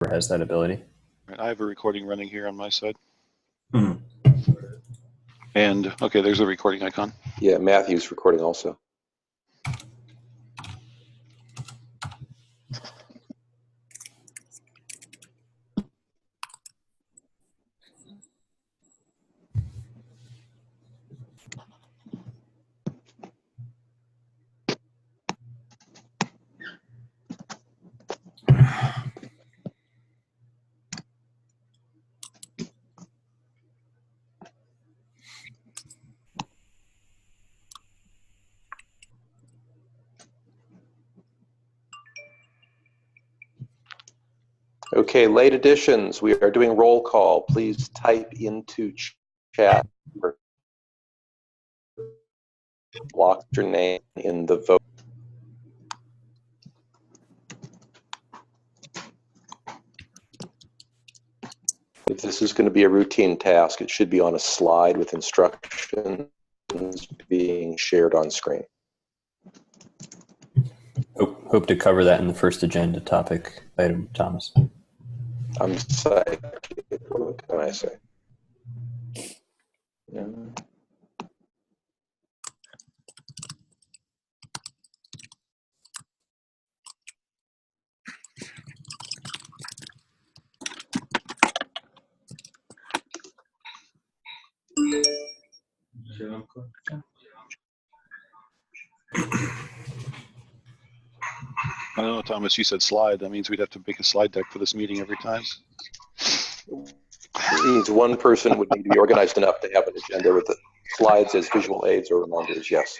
has that ability. Right, I have a recording running here on my side. Hmm. And okay, there's a recording icon. Yeah, Matthew's recording also. Okay, late additions. We are doing roll call. Please type into chat or block your name in the vote. If this is going to be a routine task, it should be on a slide with instructions being shared on screen. Hope to cover that in the first agenda topic item, Thomas. I'm psychic. What can I say? Yeah. I don't know, Thomas, you said slide. That means we'd have to make a slide deck for this meeting every time. It means one person would need to be organized enough to have an agenda with the slides as visual aids or reminders, yes.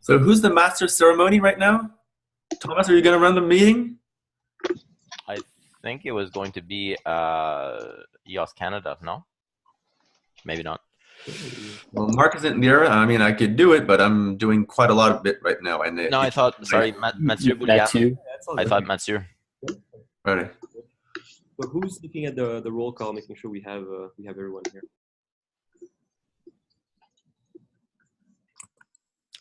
So who's the master of ceremony right now? Thomas, are you going to run the meeting? I think it was going to be EOS Canada, no? Maybe not. Well, Mark isn't there. I mean, I could do it, but I'm doing quite a lot of it right now. And No, I thought, sorry, Mathieu Boulian. I thought Mathieu. Right. So who's looking at the roll call, making sure we have everyone here?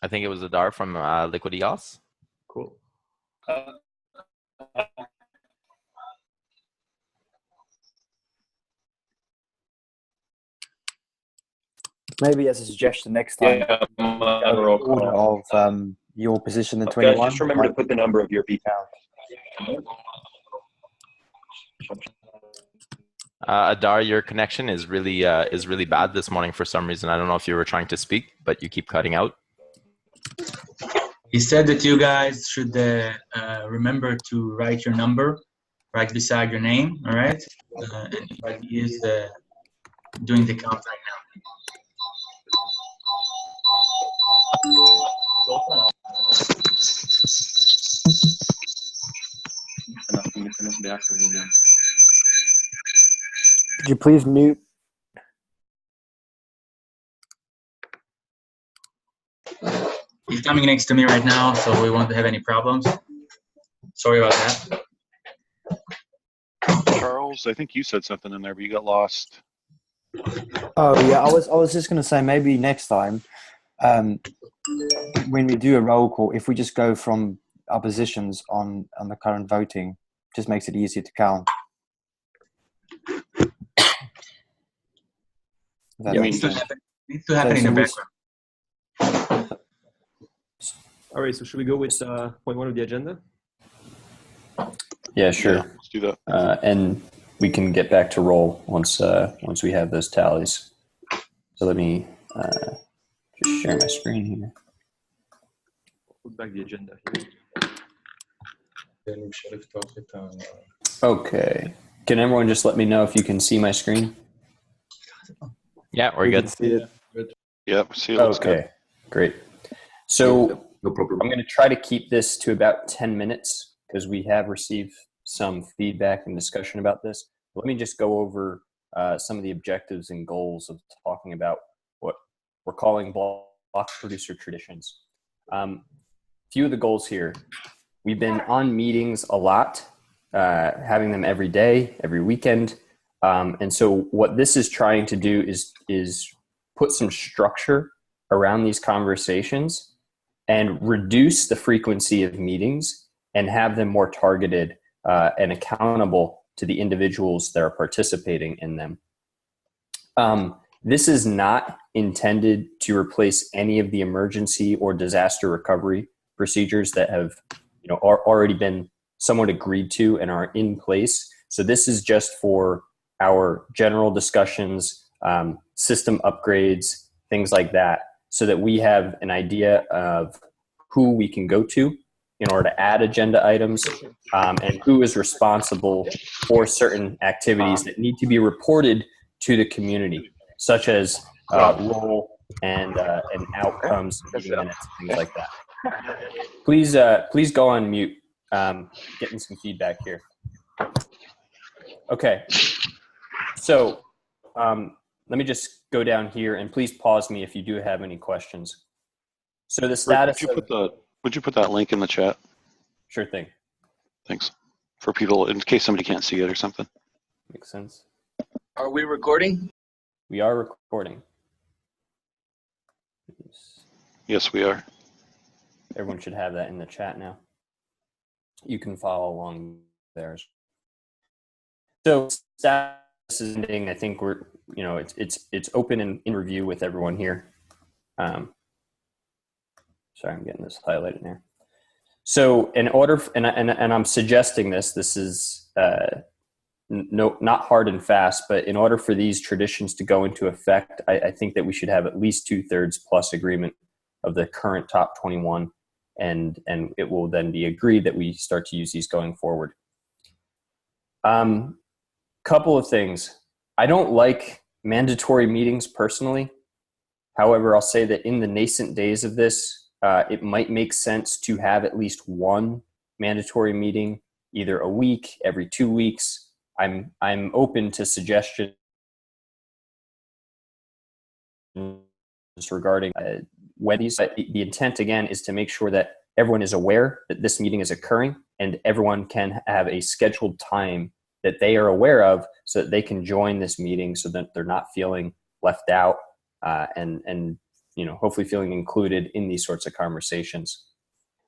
I think it was Adar from Liquid EOS. Cool. Maybe as a suggestion next time, order of your position in 21. Guys, just remember to put the number of your people. Adar, your connection is really bad this morning for some reason. I don't know if you were trying to speak, but you keep cutting out. He said that you guys should remember to write your number right beside your name, all right? And he is doing the count right now. Could you please mute? He's coming next to me right now, so we won't have any problems. Sorry about that. Charles, I think you said something in there, but you got lost. Oh yeah, I was just going to say maybe next time when we do a roll call, if we just go from our positions on the current voting, just makes it easier to count. It needs to happen in the background. All right, so should we go with point 1 of the agenda? Yeah, sure. Yeah, let's do that. And we can get back to roll once we have those tallies. So let me just share my screen here. Put back the agenda. Okay. Can everyone just let me know if you can see my screen? Yeah, we're good. Yep, see, it looks good. Okay, great. So No problem. I'm going to try to keep this to about 10 minutes because we have received some feedback and discussion about this. Let me just go over some of the objectives and goals of talking about what we're calling block producer traditions. Few of the goals here. we've been on meetings a lot, having them every day, every weekend. And so what this is trying to do is put some structure around these conversations and reduce the frequency of meetings and have them more targeted and accountable to the individuals that are participating in them. This is not intended to replace any of the emergency or disaster recovery procedures that have, already been somewhat agreed to and are in place. So this is just for our general discussions, system upgrades, things like that, so that we have an idea of who we can go to in order to add agenda items, and who is responsible for certain activities that need to be reported to the community, such as role and outcomes, meeting minutes, things like that. Please go on mute. Getting some feedback here. Okay. So let me just go down here, and please pause me if you do have any questions. So the status Would you put that link in the chat? Sure thing. Thanks. For people, in case somebody can't see it or something. Makes sense. Are we recording? We are recording. Yes, we are. Everyone should have that in the chat now. You can follow along there. So status is ending. I think we're, it's open and in review with everyone here. Sorry, I'm getting this highlighted here. So in order, and I'm suggesting this is not hard and fast, but in order for these traditions to go into effect, I think that we should have at least 2/3 plus agreement of the current top 21, and it will then be agreed that we start to use these going forward. Couple of things. I don't like mandatory meetings personally. However, I'll say that in the nascent days of this, it might make sense to have at least one mandatory meeting, either a week, every 2 weeks. I'm open to suggestions regarding when these. The intent again is to make sure that everyone is aware that this meeting is occurring, and everyone can have a scheduled time that they are aware of, so that they can join this meeting, so that they're not feeling left out, and hopefully feeling included in these sorts of conversations.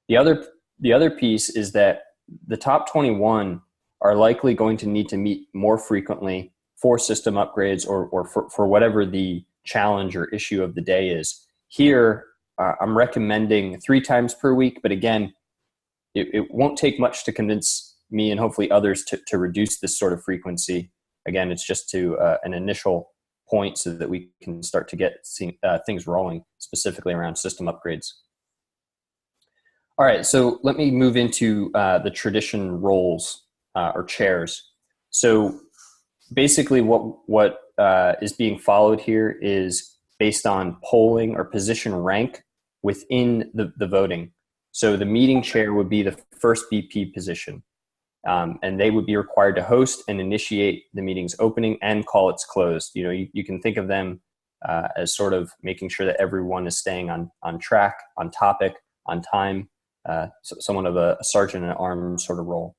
The other piece is that the top 21 are likely going to need to meet more frequently for system upgrades or for whatever the challenge or issue of the day is. Here, I'm recommending 3 times per week, but again, it won't take much to convince me and hopefully others to reduce this sort of frequency. Again, it's just to an initial point so that we can start to get things rolling, specifically around system upgrades. All right, so let me move into the tradition roles or chairs. So basically what is being followed here is based on polling or position rank within the voting. So the meeting chair would be the first BP position. And they would be required to host and initiate the meeting's opening and call its close. You can think of them as sort of making sure that everyone is staying on track, on topic, on time, somewhat of a sergeant at arms sort of role.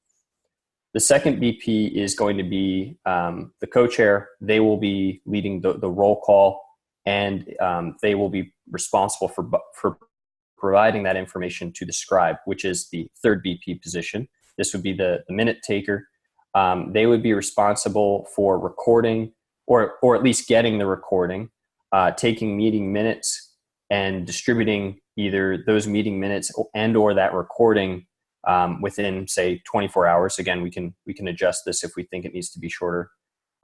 The second BP is going to be the co-chair. They will be leading the roll call, and they will be responsible for providing that information to the scribe, which is the third BP position. This would be the minute taker. They would be responsible for recording, or at least getting the recording, taking meeting minutes, and distributing either those meeting minutes or that recording within, say, 24 hours. Again, we can adjust this if we think it needs to be shorter.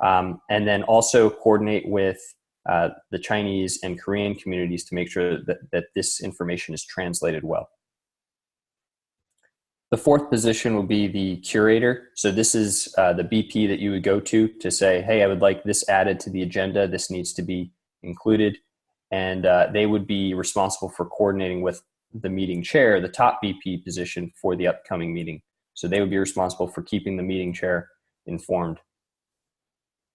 And then also coordinate with the Chinese and Korean communities to make sure that this information is translated well. The fourth position will be the curator. So this is the BP that you would go to say, hey, I would like this added to the agenda. This needs to be included. And they would be responsible for coordinating with the meeting chair, the top BP position for the upcoming meeting. So they would be responsible for keeping the meeting chair informed.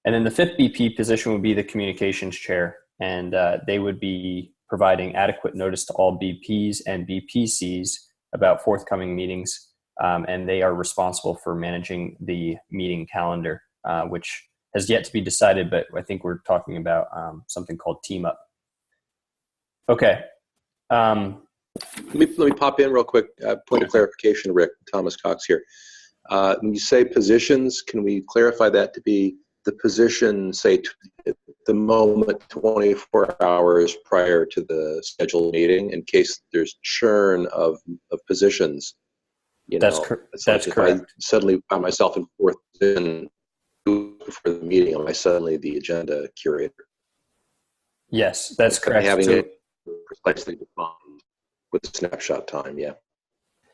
And then the fifth BP position would be the communications chair. And they would be providing adequate notice to all BPs and BPCs about forthcoming meetings, and they are responsible for managing the meeting calendar, which has yet to be decided, but I think we're talking about something called Team Up. Okay. Let me pop in real quick. Point of clarification, Rick. Thomas Cox here. When you say positions, can we clarify that to be the position, say, at the moment 24 hours prior to the scheduled meeting, in case there's churn of positions? That's That's correct. If I suddenly find myself in fourth position before the meeting, am I suddenly the agenda curator? Yes, that's correct. Having So, it precisely defined with snapshot time, yeah.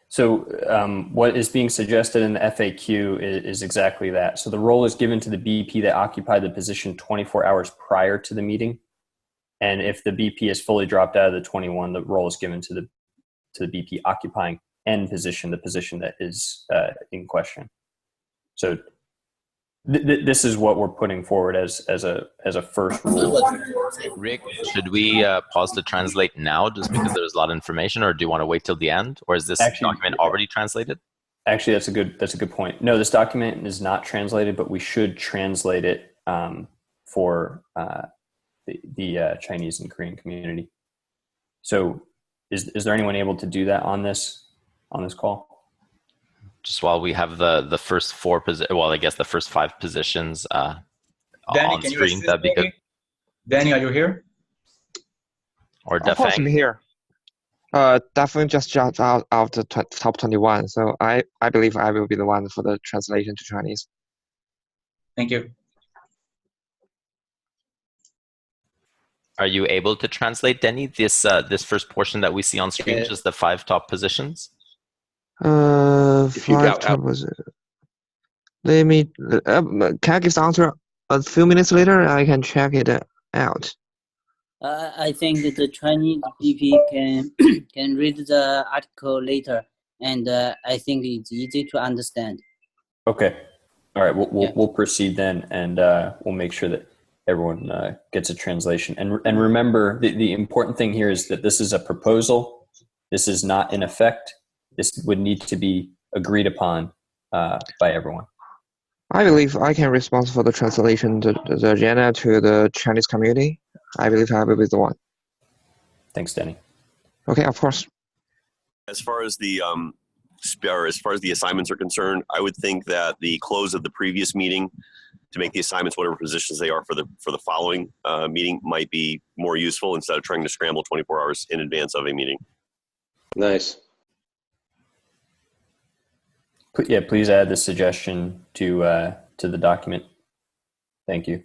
So what is being suggested in the FAQ is exactly that. So the role is given to the BP that occupied the position 24 hours prior to the meeting. And if the BP is fully dropped out of the 21, the role is given to the BP occupying N position, the position that is in question. So this is what we're putting forward as a first rule. Rick, should we pause to translate now just because there's a lot of information, or do you want to wait till the end, or is this document already translated? Actually, that's a good point. No, this document is not translated, but we should translate it for the Chinese and Korean community. So, is there anyone able to do that on this call? Just while we have the first four well, I guess the first 5 positions Danny, on can you screen, assist that'd be good. me? Danny, are you here? Or Of course I'm Dafeng. here. Definitely just jumped out of the top 21, so I believe I will be the one for the translation to Chinese. Thank you. Are you able to translate, Denny, this first portion that we see on screen, just the 5 top positions? If you 5 top was. Let me. Can I give the answer a few minutes later? I can check it out. I think that the Chinese BP can read the article later, and I think it's easy to understand. Okay. All right. We'll proceed then, and we'll make sure that everyone gets a translation. And remember, the important thing here is that this is a proposal. This is not in effect. This would need to be agreed upon by everyone. I believe I can respond for the translation, the agenda to the Chinese community. I believe I will be the one. Thanks, Denny. Okay, of course. As far as the assignments are concerned, I would think that the close of the previous meeting to make the assignments whatever positions they are for the following meeting might be more useful instead of trying to scramble 24 hours in advance of a meeting. Nice. Yeah, please add this suggestion to the document. Thank you.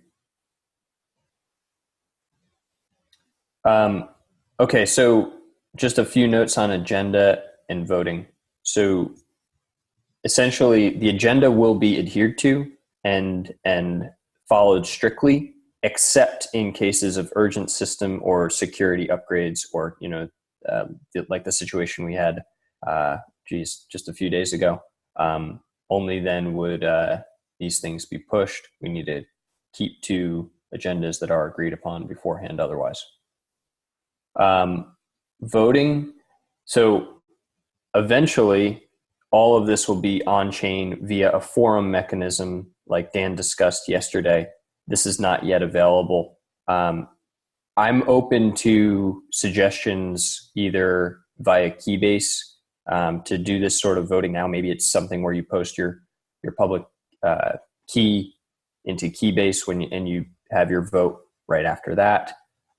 Okay, so just a few notes on agenda and voting. So essentially, the agenda will be adhered to and followed strictly, except in cases of urgent system or security upgrades, or like the situation we had, just a few days ago. Only then would these things be pushed. We need to keep to agendas that are agreed upon beforehand otherwise. Voting. So eventually all of this will be on chain via a forum mechanism like Dan discussed yesterday. This is not yet available. I'm open to suggestions either via Keybase to do this sort of voting now. Maybe it's something where you post your public key into Keybase and you have your vote right after that.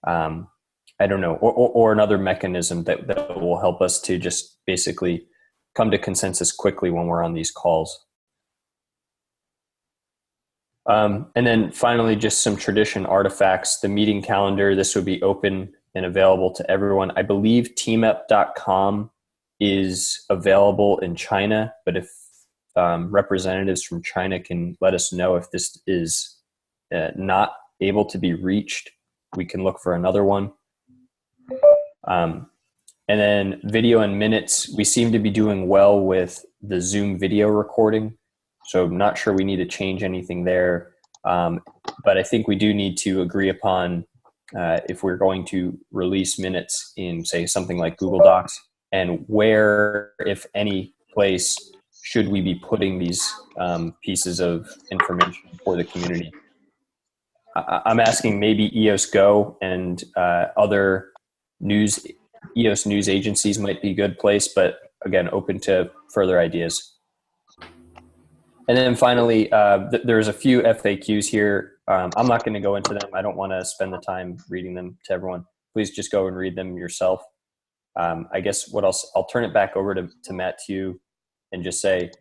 I don't know, or another mechanism that will help us to just basically come to consensus quickly when we're on these calls. And then finally, just some tradition artifacts. The meeting calendar, this would be open and available to everyone. I believe teamup.com is available in China, but if representatives from China can let us know if this is not able to be reached, we can look for another one. And then video and minutes, we seem to be doing well with the Zoom video recording. So I'm not sure we need to change anything there. But I think we do need to agree upon if we're going to release minutes in, say, something like Google Docs, and where, if any place, should we be putting these pieces of information for the community? I'm asking maybe EOS Go and other EOS news agencies might be a good place, but again, open to further ideas. And then finally, there's a few FAQs here. I'm not going to go into them. I don't want to spend the time reading them to everyone. Please just go and read them yourself. I guess what else? I'll turn it back over to Matt, to you, and just say,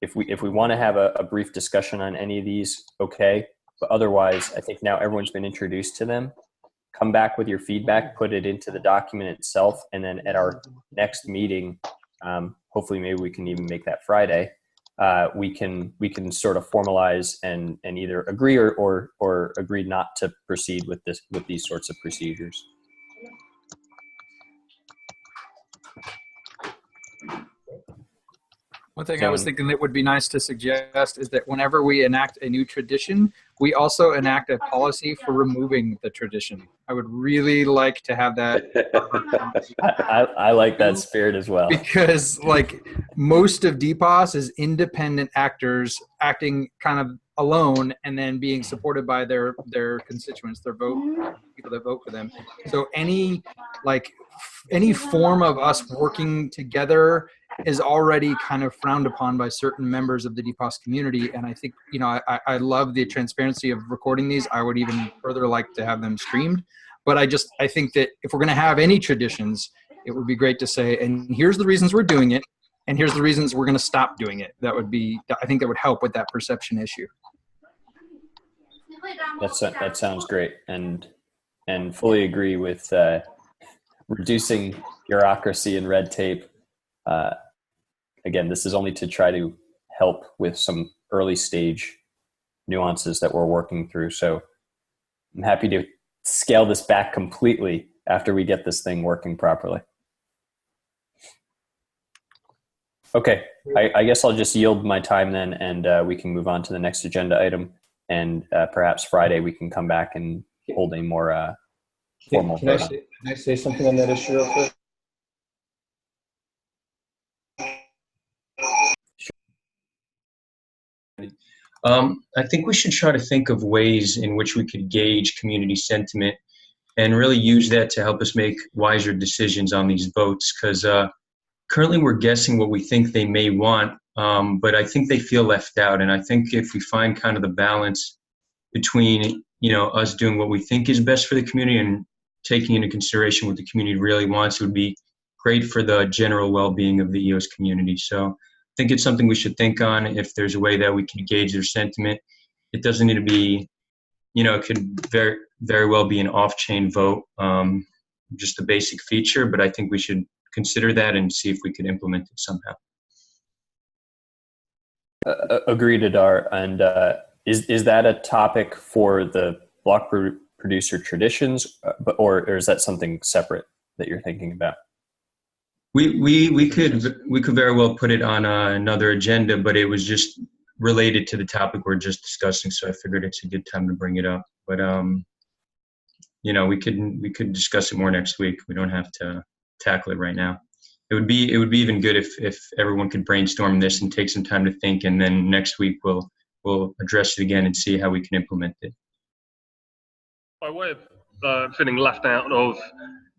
if we want to have a brief discussion on any of these, okay. But otherwise, I think now everyone's been introduced to them. Come back with your feedback, put it into the document itself, and then at our next meeting, hopefully maybe we can even make that Friday, we can sort of formalize and either agree or agree not to proceed with these sorts of procedures. One thing I was thinking that would be nice to suggest is that whenever we enact a new tradition, we also enact a policy for removing the tradition. I would really like to have that. I like that spirit as well. Because like most of DPOS is independent actors acting kind of alone and then being supported by their constituents, their people that vote for them. So any form of us working together is already kind of frowned upon by certain members of the DPOS community. And I think, I love the transparency of recording these. I would even further like to have them streamed. But I think that if we're going to have any traditions, it would be great to say, and here's the reasons we're doing it, and here's the reasons we're going to stop doing it. I think that would help with that perception issue. That sounds great. And fully agree with reducing bureaucracy and red tape. Again, this is only to try to help with some early stage nuances that we're working through. So I'm happy to scale this back completely after we get this thing working properly. Okay, I guess I'll just yield my time then, and we can move on to the next agenda item. And perhaps Friday we can come back and hold a more formal Can I say something on that issue real quick? I think we should try to think of ways in which we could gauge community sentiment and really use that to help us make wiser decisions on these votes. Because currently we're guessing what we think they may want, but I think they feel left out. And I think if we find kind of the balance between, us doing what we think is best for the community and taking into consideration what the community really wants, it would be great for the general well-being of the EOS community. So I think it's something we should think on. If there's a way that we can gauge their sentiment, it doesn't need to be, it could very, very well be an off-chain vote, just a basic feature, but I think we should consider that and see if we could implement it somehow. Agreed, Adar. And is that a topic for the block producer traditions, or is that something separate that you're thinking about? We could very well put it on another agenda, but it was just related to the topic we're just discussing, so I figured it's a good time to bring it up. But we could discuss it more next week. We don't have to tackle it right now. It would be even good if everyone could brainstorm this and take some time to think, and then next week we'll address it again and see how we can implement it. By way of feeling left out of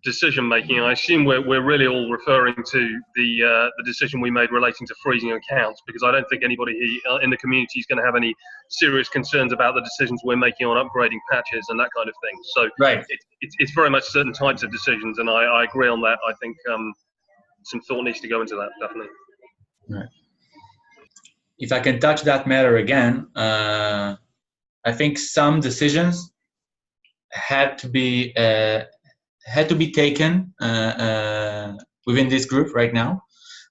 decision making, I assume we're really all referring to the decision we made relating to freezing accounts, because I don't think anybody here in the community is going to have any serious concerns about the decisions we're making on upgrading patches and that kind of thing. So right. It's very much certain types of decisions, and I agree on that. I think some thought needs to go into that, definitely. Right. If I can touch that matter again, I think some decisions had to be taken within this group right now,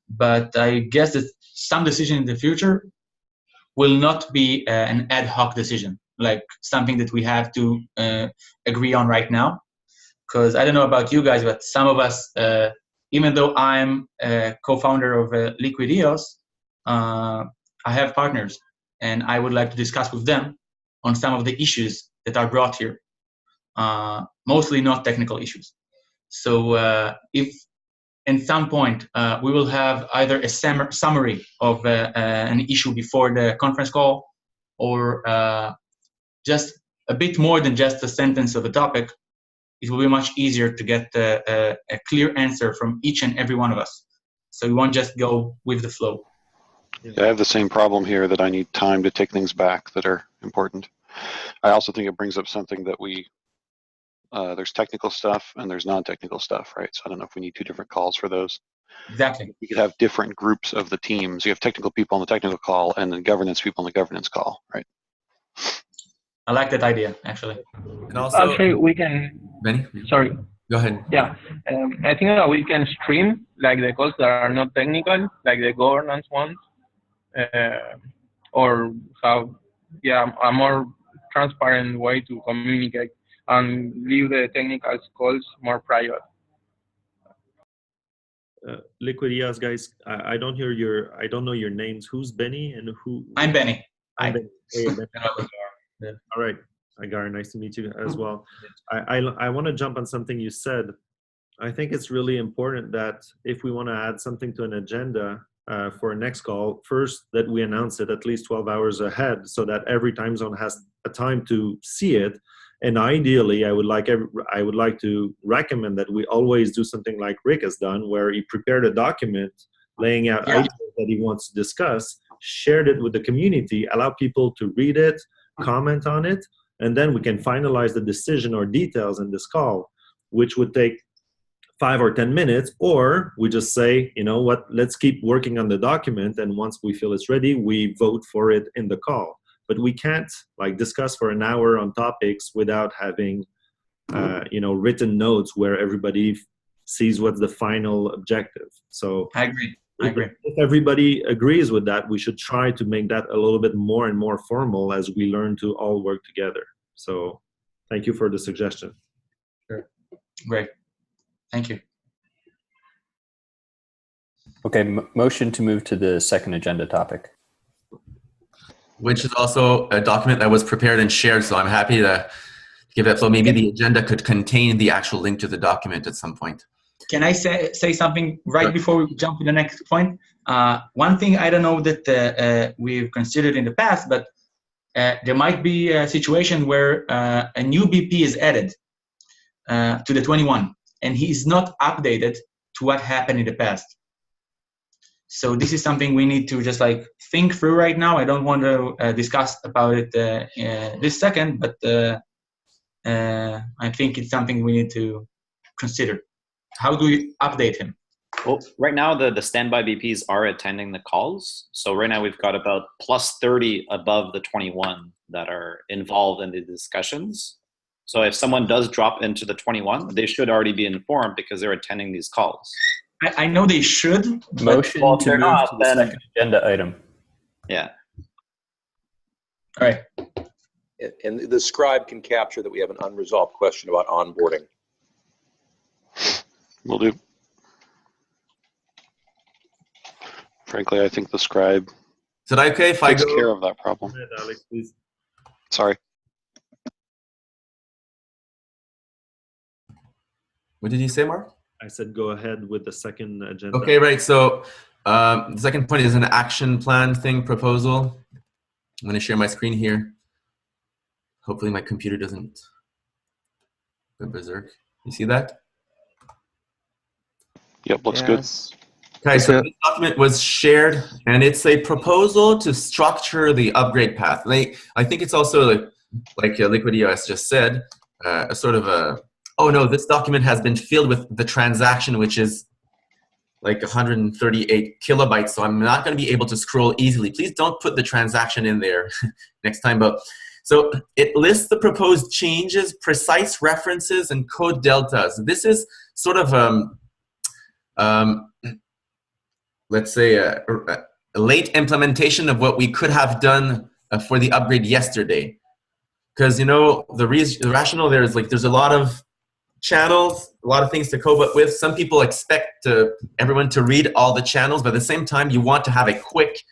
but I guess that some decision in the future will not be an ad hoc decision, like something that we have to agree on right now. Because I don't know about you guys, but some of us, even though I'm a co-founder of Liquid EOS, I have partners, and I would like to discuss with them on some of the issues that are brought here. Mostly not technical issues. So if at some point, we will have either a summary of an issue before the conference call, or just a bit more than just a sentence of a topic. It will be much easier to get a clear answer from each and every one of us. So we won't just go with the flow. Yeah, I have the same problem here, that I need time to take things back that are important. I also think it brings up something that there's technical stuff and there's non-technical stuff, right? So I don't know if we need 2 different calls for those. Exactly. You could have different groups of the teams. You have technical people on the technical call and then governance people on the governance call, right? I like that idea, actually. And also, actually, we can. Benny? Sorry. Go ahead. Yeah, I think that we can stream like the calls that are not technical, like the governance ones, or have a more transparent way to communicate, and leave the technical calls more private. Liquid EOS guys, I don't know your names. Who's Benny and who? I'm Benny. Hi. Benny. Hey, Benny. Yeah. All right, Agar, nice to meet you as well. I want to jump on something you said. I think it's really important that if we want to add something to an agenda for a next call, first that we announce it at least 12 hours ahead, so that every time zone has a time to see it. And ideally, I would like to recommend that we always do something like Rick has done, where he prepared a document laying out ideas that he wants to discuss, shared it with the community, allow people to read it, comment on it, and then we can finalize the decision or details in this call, which would take 5 or 10 minutes, or we just say, you know what, let's keep working on the document, and once we feel it's ready, we vote for it in the call. But we can't like discuss for an hour on topics without having written notes where everybody sees what's the final objective. So I agree. If everybody agrees with that, we should try to make that a little bit more and more formal as we learn to all work together. So thank you for the suggestion. Sure. Great. Thank you. Okay, motion to move to the second agenda topic. Which is also a document that was prepared and shared, so I'm happy to give that flow. Maybe the agenda could contain the actual link to the document at some point. Can I say something right before we jump to the next point? One thing I don't know that we've considered in the past, but there might be a situation where a new BP is added to the 21, and he is not updated to what happened in the past. So this is something we need to just like think through right now. I don't want to discuss about it this second, but I think it's something we need to consider. How do we update him? Well, right now the standby BPs are attending the calls. So right now we've got about plus 30 above the 21 that are involved in the discussions. So if someone does drop into the 21, they should already be informed because they're attending these calls. I know they should. Motion to move to the second agenda item. Yeah. All right. And the scribe can capture that we have an unresolved question about onboarding. Will do. Frankly, I think the scribe Is it okay if I takes go? care of that problem. Go ahead, Alex, please. Sorry. What did you say, Mark? I said go ahead with the second agenda. Okay, right. So the second point is an action plan thing proposal. I'm going to share my screen here. Hopefully my computer doesn't go berserk. You see that? Yep, looks good. Okay, so this document was shared, and it's a proposal to structure the upgrade path. I think it's also like Liquid EOS just said, a sort of a, oh no, this document has been filled with the transaction, which is like 138 kilobytes, so I'm not going to be able to scroll easily. Please don't put the transaction in there next time. But so it lists the proposed changes, precise references, and code deltas. This is sort of let's say a late implementation of what we could have done for the upgrade yesterday. Because the rationale there is like there's a lot of channels, a lot of things to cope up with. Some people expect everyone to read all the channels, but at the same time, you want to have a quick,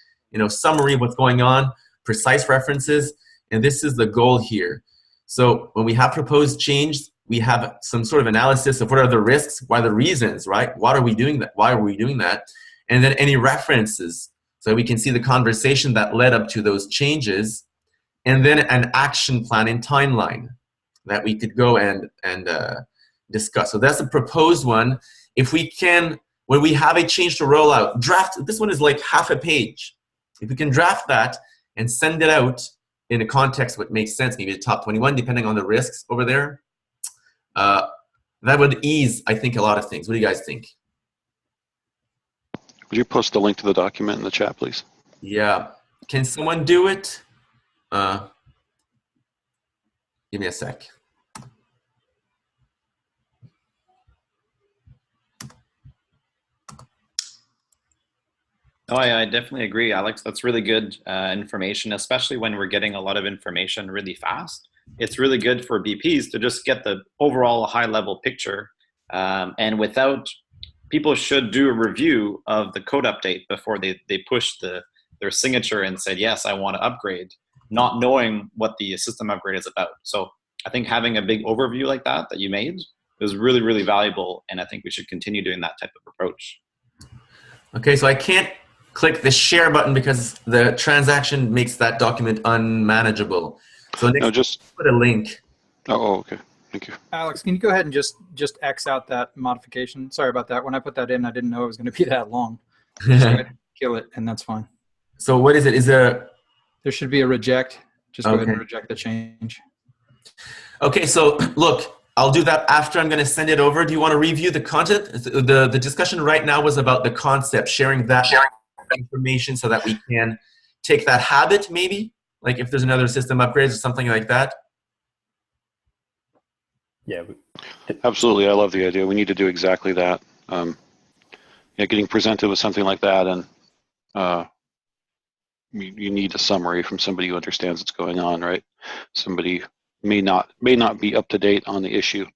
summary of what's going on, precise references, and this is the goal here. So when we have proposed change, we have some sort of analysis of what are the risks, what are the reasons, right? Why are we doing that? Why are we doing that? And then any references, so we can see the conversation that led up to those changes, and then an action plan and timeline that we could go and discuss. So that's a proposed one. If we can, when we have a change to roll out, draft, this one is like half a page. If we can draft that and send it out in a context what makes sense, maybe the top 21, depending on the risks over there, that would ease, I think, a lot of things. What do you guys think? Would you post the link to the document in the chat, please? Yeah. Can someone do it? Give me a sec. Oh, I definitely agree, Alex. That's really good information, especially when we're getting a lot of information really fast. It's really good for BPs to just get the overall high-level picture. And without, people should do a review of the code update before they push their signature and said, yes, I want to upgrade, not knowing what the system upgrade is about. So I think having a big overview like that you made is really, really valuable. And I think we should continue doing that type of approach. Okay, so I can't click the share button because the transaction makes that document unmanageable. So next, just put a link. Oh, okay. Thank you. Alex, can you go ahead and just X out that modification? Sorry about that. When I put that in, I didn't know it was going to be that long. Just go ahead and kill it, and that's fine. So what is it? Is there should be a reject. Just go ahead and reject the change. Okay, so look, I'll do that after I'm going to send it over. Do you want to review the content? The discussion right now was about the concept, sharing that information so that we can take that habit, maybe, like if there's another system upgrades or something like that. Yeah, absolutely. I love the idea. We need to do exactly that. Yeah, getting presented with something like that, and you need a summary from somebody who understands what's going on, right? Somebody may not be up to date on the issue.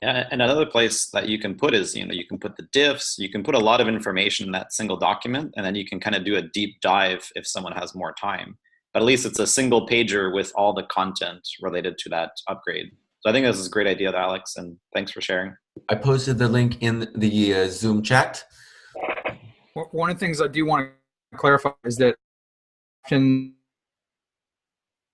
Yeah, and another place that you can put is, you can put the diffs, you can put a lot of information in that single document, and then you can kind of do a deep dive if someone has more time. But at least it's a single pager with all the content related to that upgrade. So I think this is a great idea, Alex, and thanks for sharing. I posted the link in the Zoom chat. One of the things I do want to clarify is that can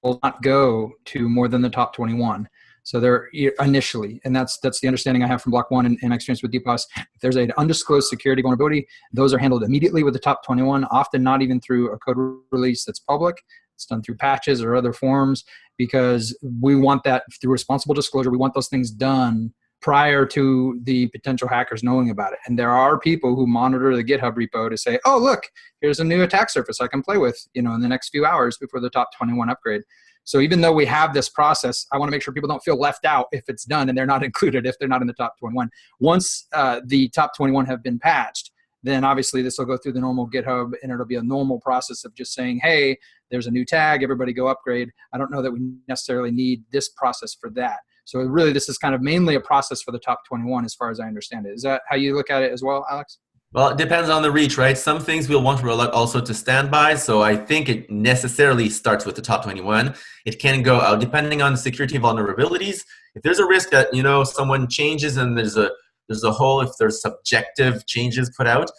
will not go to more than the top 21. So they're initially, and that's the understanding I have from Block 1 and experience with DPoS. If there's an undisclosed security vulnerability, those are handled immediately with the top 21, often not even through a code release that's public. It's done through patches or other forms, because we want that through responsible disclosure. We want those things done prior to the potential hackers knowing about it. And there are people who monitor the GitHub repo to say, oh, look, here's a new attack surface I can play with, in the next few hours before the top 21 upgrade. So even though we have this process, I want to make sure people don't feel left out if it's done and they're not included, if they're not in the top 21. Once the top 21 have been patched, then obviously this will go through the normal GitHub, and it'll be a normal process of just saying, hey, there's a new tag, everybody go upgrade. I don't know that we necessarily need this process for that. So really this is kind of mainly a process for the top 21 as far as I understand it. Is that how you look at it as well, Alex? Well, it depends on the reach, right? Some things we'll want to roll out also to standby. So I think it necessarily starts with the top 21. It can go out depending on the security vulnerabilities. If there's a risk that, someone changes and there's a hole, if there's subjective changes put out,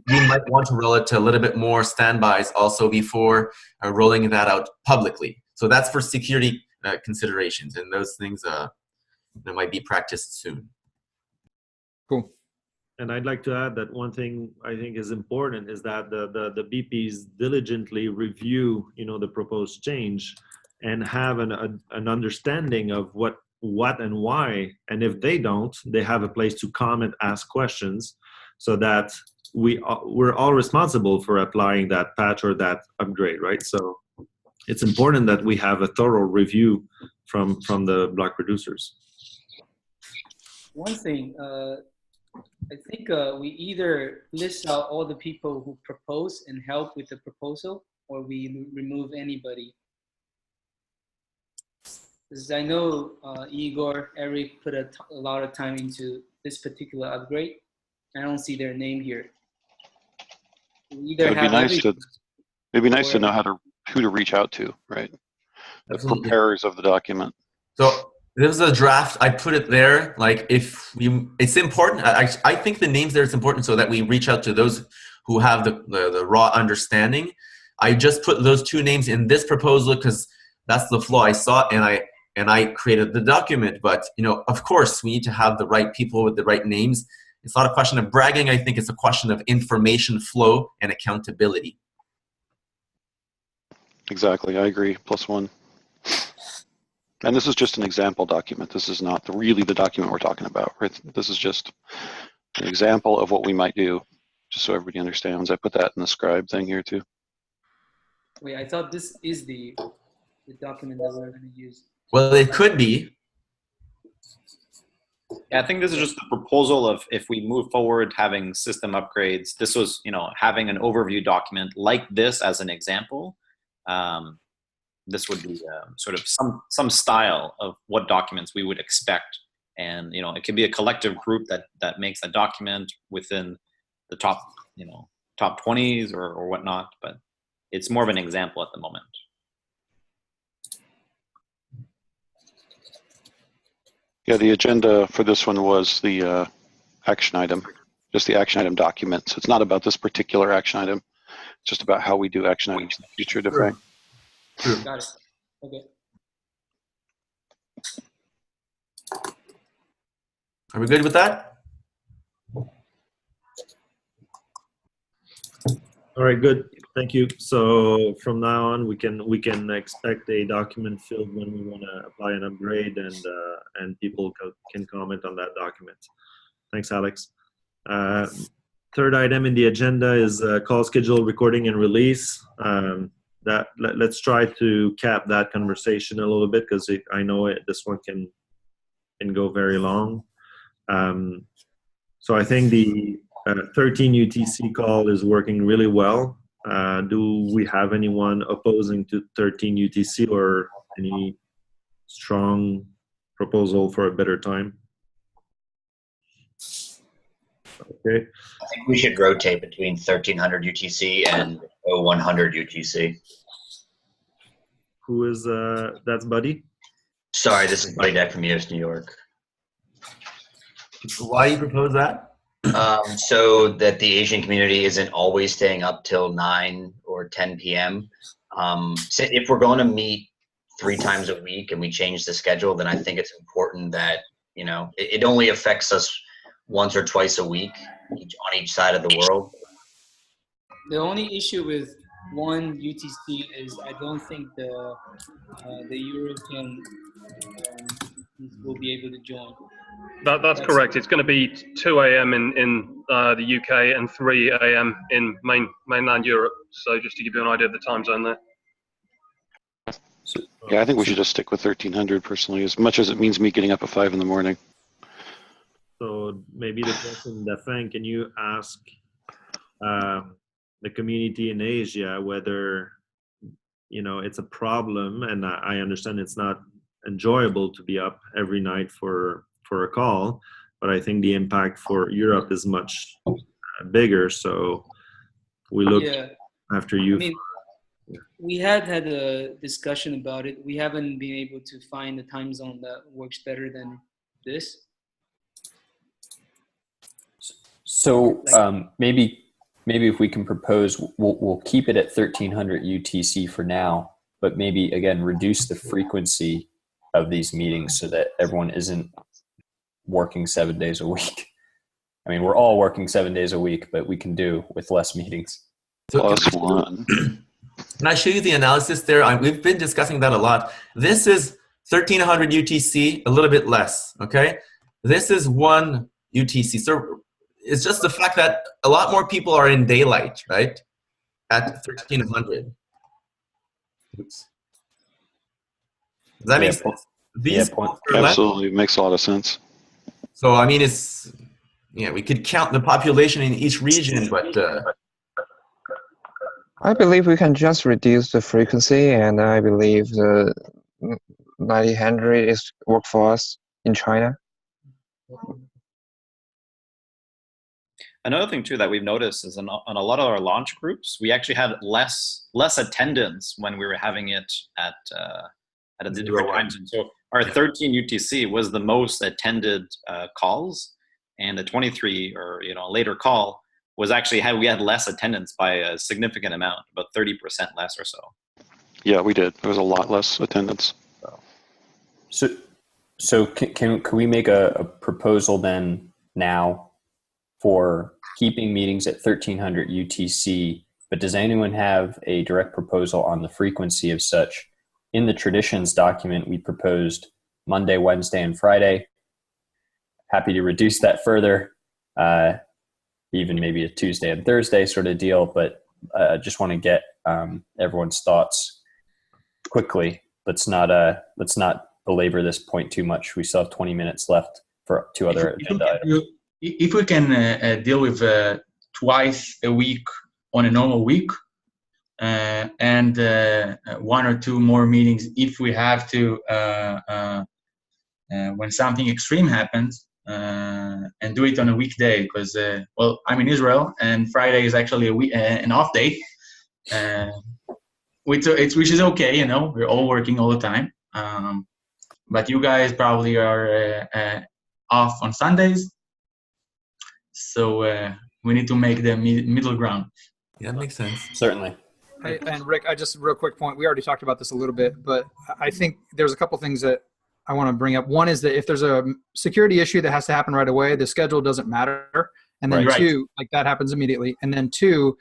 we might want to roll it to a little bit more standbys also before rolling that out publicly. So that's for security considerations, and those things that might be practiced soon. Cool. And I'd like to add that one thing I think is important is that the BPs diligently review, the proposed change, and have an understanding of what and why. And if they don't, they have a place to comment, ask questions, so that we're all responsible for applying that patch or that upgrade, right? So it's important that we have a thorough review from the block producers. One thing, I think we either list out all the people who propose and help with the proposal, or we remove anybody. Because I know Igor, Eric put a lot of time into this particular upgrade. I don't see their name here. It'd be nice to know who to reach out to, right? The preparers of the document. So This is a draft. I put it there. Like if we, it's important. I think the names there is important so that we reach out to those who have the raw understanding. I just put those two names in this proposal because that's the flow I saw, and I created the document. But you know, of course, we need to have the right people with the right names. It's not a question of bragging. I think it's a question of information flow and accountability. Exactly, I agree. +1. And this is just an example document. This is not really the document we're talking about, right? This is just an example of what we might do, just so everybody understands. I put that in the scribe thing here too. Wait, I thought this is the document that we're going to use. Well, it could be. Yeah, I think this is just the proposal of if we move forward having system upgrades. This was, you know, having an overview document like this as an example. This would be sort of some style of what documents we would expect, and you know, it could be a collective group that makes a document within the top, you know, top 20s or whatnot. But it's more of an example at the moment. Yeah, the agenda for this one was the action item, just the action item document. So it's not about this particular action item, it's just about how we do action items in the future, different. Got it. Okay. Are we good with that? All right, good. Thank you. So from now on, we can expect a document filled when we want to apply an upgrade, and people can comment on that document. Thanks, Alex. Third item in the agenda is call schedule, recording, and release. Let's try to cap that conversation a little bit because I know this one can go very long. So I think the 13 UTC call is working really well. Do we have anyone opposing to 13 UTC or any strong proposal for a better time? Okay. I think we should rotate between 1300 UTC and 0100 UTC. Who is that's Buddy? Sorry, this is Buddy Deck from US New York. Why you propose that? So that the Asian community isn't always staying up till 9 or 10 p.m. So if we're going to meet 3 times a week and we change the schedule, then I think it's important that, you know, it only affects us once or twice a week on each side of the world. The only issue with one UTC is I don't think the European will be able to join. That's correct. It's going to be 2 a.m. in the UK and 3 a.m. in mainland Europe. So just to give you an idea of the time zone there. Yeah, I think we should just stick with 1300 personally, as much as it means me getting up at 5 in the morning. So maybe the question, Dauphin, can you ask the community in Asia whether, you know, it's a problem, and I understand it's not enjoyable to be up every night for a call, but I think the impact for Europe is much bigger. So we look after you. I mean, we had a discussion about it. We haven't been able to find a time zone that works better than this. So maybe if we can propose, we'll keep it at 1300 UTC for now, but maybe again reduce the frequency of these meetings so that everyone isn't working 7 days a week. I mean, we're all working 7 days a week, but we can do with less meetings. +1. Can I show you the analysis there? We've been discussing that a lot. This is 1300 UTC, a little bit less, okay? This is 1 UTC. So it's just the fact that a lot more people are in daylight, right? At 1300. Oops. Does that make sense? These absolutely makes a lot of sense. So I mean, it's we could count the population in each region, but I believe we can just reduce the frequency, and I believe the 900 is work for us in China. Another thing too that we've noticed is on a lot of our launch groups, we actually had less attendance when we were having it at a different time zone. So our 13 UTC was the most attended calls, and the 23 or later call was actually we had less attendance by a significant amount, about 30% less or so. Yeah, we did. There was a lot less attendance. So can we make a proposal then now for keeping meetings at 1300 UTC, but does anyone have a direct proposal on the frequency of such? In the traditions document, we proposed Monday, Wednesday, and Friday. Happy to reduce that further, even maybe a Tuesday and Thursday sort of deal, but just want to get everyone's thoughts quickly. Let's not belabor this point too much. We still have 20 minutes left for two other agenda items. If we can deal with twice a week on a normal week, and one or two more meetings if we have to when something extreme happens, and do it on a weekday because well, I'm in Israel and Friday is actually an off day, which is okay, we're all working all the time, but you guys probably are off on Sundays, so we need to make the middle ground. Yeah, that makes sense. Certainly. And Rick, I just real quick point. We already talked about this a little bit, but I think there's a couple things that I want to bring up. One is that if there's a security issue that has to happen right away, the schedule doesn't matter. And then two, like that happens immediately. And then two,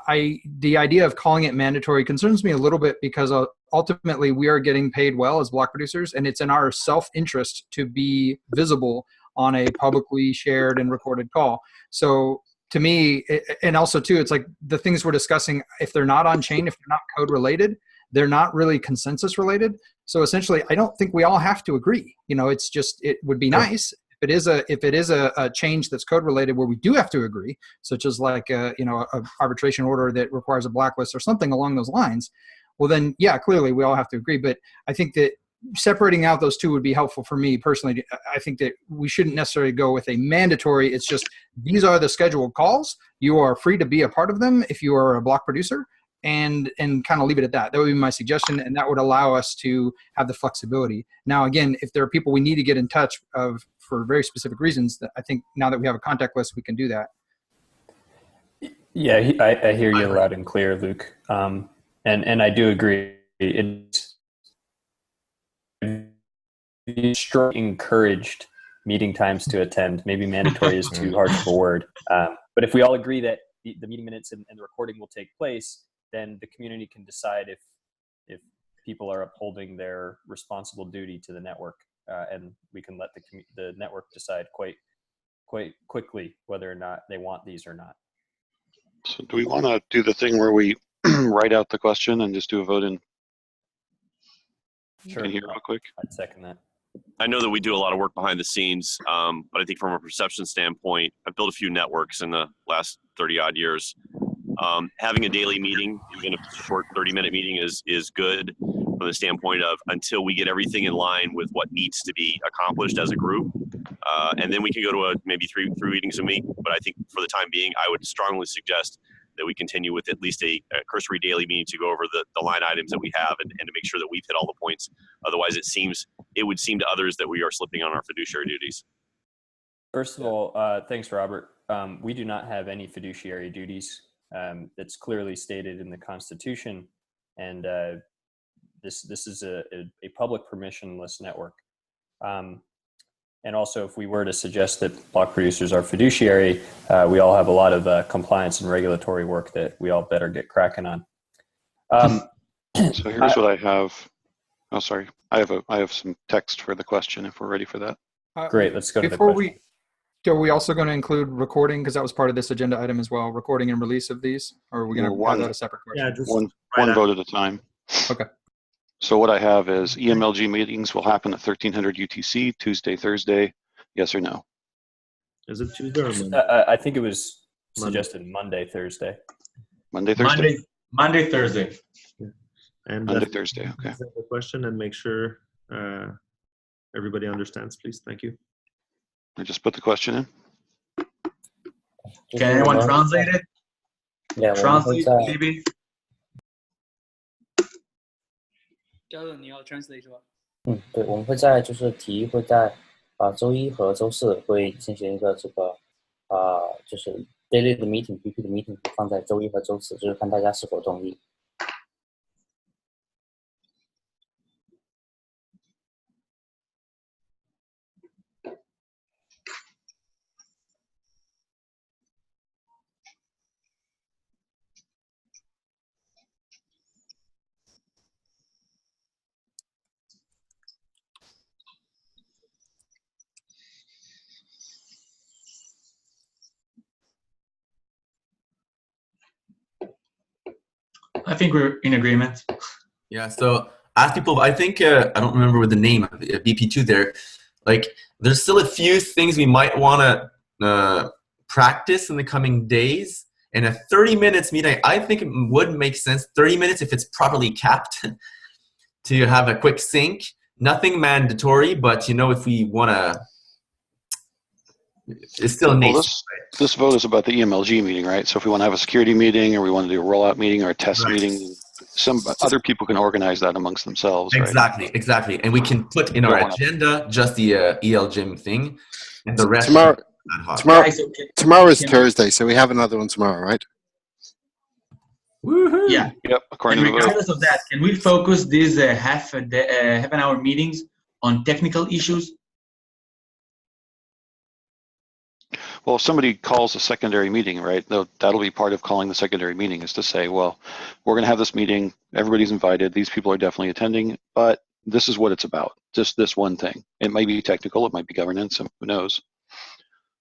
the idea of calling it mandatory concerns me a little bit because ultimately we are getting paid well as block producers, and it's in our self-interest to be visible on a publicly shared and recorded call. So to me, and also too, it's like the things we're discussing, if they're not on chain, if they're not code related, they're not really consensus related. So essentially, I don't think we all have to agree. It's just, it would be nice if it is a change that's code related where we do have to agree, such as like a arbitration order that requires a blacklist or something along those lines. Well, then, yeah, clearly we all have to agree. But I think that separating out those two would be helpful for me personally. I think that we shouldn't necessarily go with a mandatory. It's just, these are the scheduled calls. You are free to be a part of them if you are a block producer, and kind of leave it at that. That would be my suggestion, and that would allow us to have the flexibility. Now, again, if there are people we need to get in touch for very specific reasons, that I think now that we have a contact list, we can do that. Yeah, I hear you loud and clear, Luke. And I do agree. It's encouraged meeting times to attend. Maybe mandatory is too harsh of a word. But if we all agree that the meeting minutes and the recording will take place, then the community can decide if people are upholding their responsible duty to the network, and we can let the network decide quite quickly whether or not they want these or not. So do we want to do the thing where we write out the question and just do a vote in Sure. here real quick? I'd second that. I know that we do a lot of work behind the scenes, but I think from a perception standpoint, I've built a few networks in the last 30 odd years. Having a daily meeting, even if it's a short 30-minute meeting, is good from the standpoint of until we get everything in line with what needs to be accomplished as a group. And then we can go to maybe three meetings a week. But I think for the time being, I would strongly suggest that we continue with at least a cursory daily meeting to go over the line items that we have and to make sure that we've hit all the points. Otherwise, it would seem to others that we are slipping on our fiduciary duties. First of all, Thanks, Robert. We do not have any fiduciary duties. It's clearly stated in the Constitution, and this is a public permissionless network. And also, if we were to suggest that block producers are fiduciary, we all have a lot of compliance and regulatory work that we all better get cracking on. So here's what I have. Oh, sorry. I have some text for the question if we're ready for that. Great. Let's go to the Before question. Are we also going to include recording, because that was part of this agenda item as well, recording and release of these? Or are we going to have that a separate question? Yeah, just One vote at a time. Okay. So what I have is EMLG meetings will happen at 1300 UTC, Tuesday, Thursday. Yes or no? Is it Tuesday or Monday? I think it was suggested Monday, Thursday. Monday, Thursday? Monday, Thursday. And Monday, Thursday, okay. Answer the question and make sure everybody understands, please. Thank you. I just put the question in. Can anyone translate it? Yeah, Translate, maybe. Jordan，你要 translate 是吧？对，我们会在就是提议会在周一和周四会进行一个这个就是 daily 的 meeting，BP 的 meeting 放在周一和周四，就是看大家是否同意。I think we're in agreement. Yeah, so ask people, I think, I don't remember what the name of BP2 there, like there's still a few things we might want to practice in the coming days. And a 30 minutes meeting, I think it would make sense, 30 minutes if it's properly capped to have a quick sync. Nothing mandatory, but you know, if we want to, it's still nice. This vote is about the EMLG meeting, right? So if we want to have a security meeting or we want to do a rollout meeting or a test meeting, some other people can organize that amongst themselves, right? Exactly. And we can put in our agenda just the ELGym thing and the rest. Tomorrow is Thursday, so we have another one tomorrow, right? Woohoo! Yeah. Yep. According to the vote. Regardless of that, can we focus these half an hour meetings on technical issues? Well, if somebody calls a secondary meeting, right, that'll be part of calling the secondary meeting is to say, well, we're going to have this meeting. Everybody's invited. These people are definitely attending, but this is what it's about. Just this one thing. It might be technical. It might be governance. Who knows?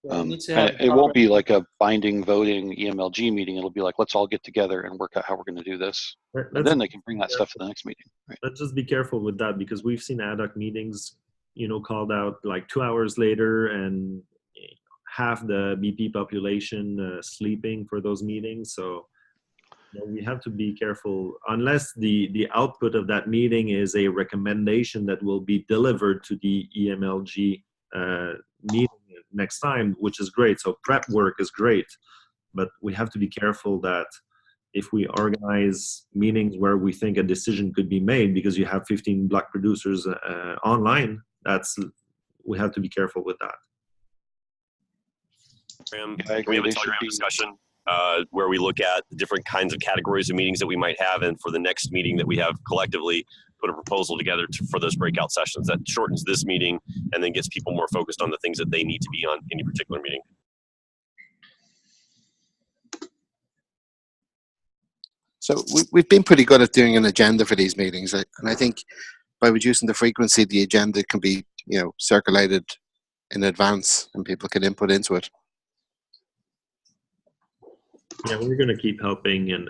It won't be like a binding voting EMLG meeting. It'll be like, let's all get together and work out how we're going to do this. And then they can bring that stuff to the next meeting. Right? Let's just be careful with that because we've seen ad hoc meetings, called out like 2 hours later and half the BP population sleeping for those meetings. So we have to be careful unless the output of that meeting is a recommendation that will be delivered to the EMLG meeting next time, which is great. So prep work is great, but we have to be careful that if we organize meetings where we think a decision could be made because you have 15 block producers online, we have to be careful with that. We have a Telegram discussion where we look at the different kinds of categories of meetings that we might have, and for the next meeting that we have collectively, put a proposal together for those breakout sessions that shortens this meeting and then gets people more focused on the things that they need to be on any particular meeting. So we've been pretty good at doing an agenda for these meetings, and I think by reducing the frequency, the agenda can be circulated in advance and people can input into it. Yeah, we're going to keep helping and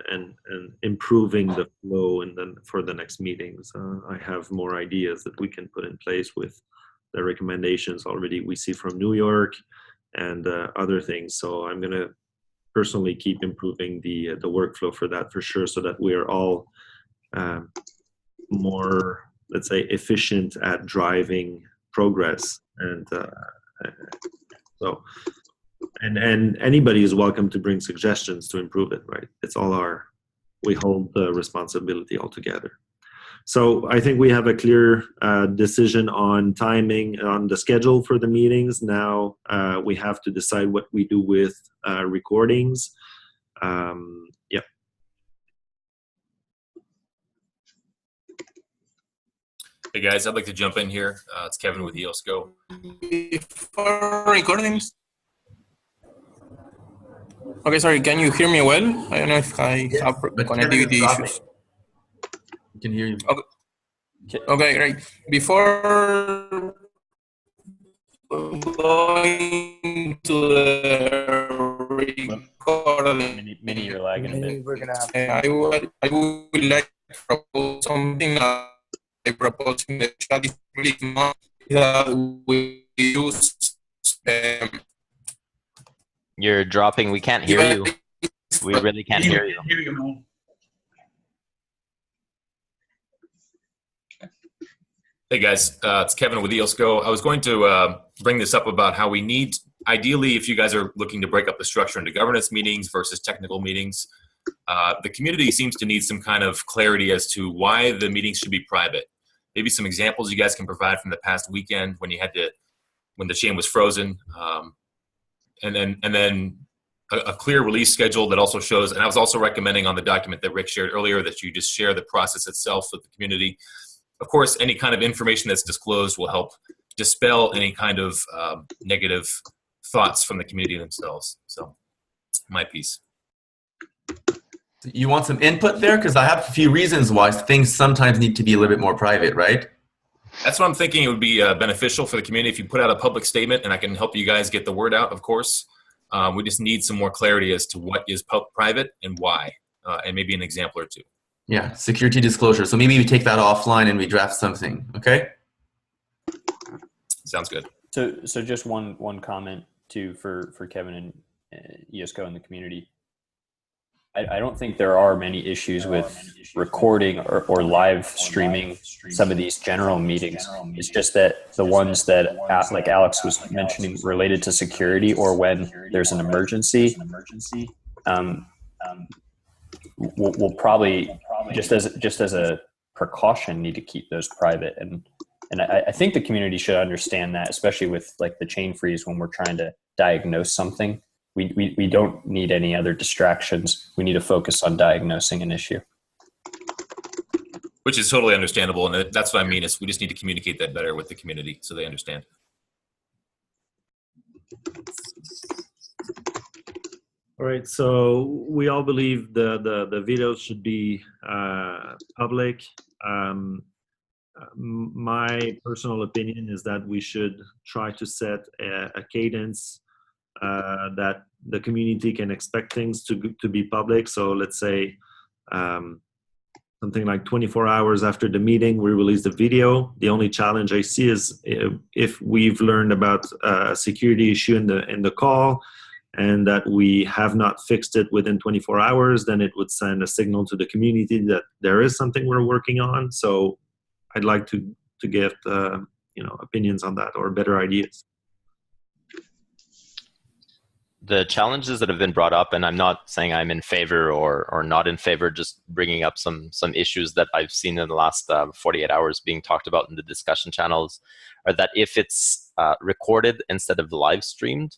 improving the flow, and then for the next meetings, I have more ideas that we can put in place with the recommendations already we see from New York and other things. So I'm going to personally keep improving the workflow for that for sure, so that we are all more, let's say, efficient at driving progress. And And anybody is welcome to bring suggestions to improve it, right? It's all we hold the responsibility all together. So I think we have a clear decision on timing, on the schedule for the meetings. Now we have to decide what we do with recordings. Yeah. Hey guys, I'd like to jump in here. It's Kevin with EOSCO. For recordings. Okay, sorry, can you hear me well? I don't know if I have connectivity issues. I can hear you. Okay, great. Before going to the recording, Mini, you're lagging a bit. I would like to propose something I propose in the chat that we use. You're dropping. We can't hear you. We really can't hear you. Hey guys, it's Kevin with EOSCO. I was going to bring this up about how we need, ideally, if you guys are looking to break up the structure into governance meetings versus technical meetings, the community seems to need some kind of clarity as to why the meetings should be private. maybe some examples you guys can provide from the past weekend when the chain was frozen, and then a clear release schedule that also shows. And I was also recommending on the document that Rick shared earlier that you just share the process itself with the community. Of course, any kind of information that's disclosed will help dispel any kind of negative thoughts from the community themselves. So, my piece. You want some input there? Because I have a few reasons why things sometimes need to be a little bit more private, right? That's what I'm thinking. It would be beneficial for the community if you put out a public statement, and I can help you guys get the word out, of course. We just need some more clarity as to what is private and why, and maybe an example or two. Yeah, security disclosure. So maybe we take that offline and we draft something, okay? Sounds good. So just one comment too for Kevin and ESCO and the community. I don't think there are many issues with recording or live streaming some of these general meetings. It's just that the ones that, like Alex was mentioning, related to security or when there's an emergency, we'll probably just as a precaution need to keep those private. And I think the community should understand that, especially with like the chain freeze when we're trying to diagnose something. We don't need any other distractions. We need to focus on diagnosing an issue. Which is totally understandable, and that's what I mean, is we just need to communicate that better with the community so they understand. All right, so we all believe the videos should be public. My personal opinion is that we should try to set a cadence that the community can expect things to be public. So let's say something like 24 hours after the meeting, we release the video. The only challenge I see is if we've learned about a security issue in the call and that we have not fixed it within 24 hours, then it would send a signal to the community that there is something we're working on. So I'd like to get opinions on that or better ideas. The challenges that have been brought up, and I'm not saying I'm in favor or not in favor, just bringing up some issues that I've seen in the last 48 hours being talked about in the discussion channels, are that if it's recorded instead of live streamed,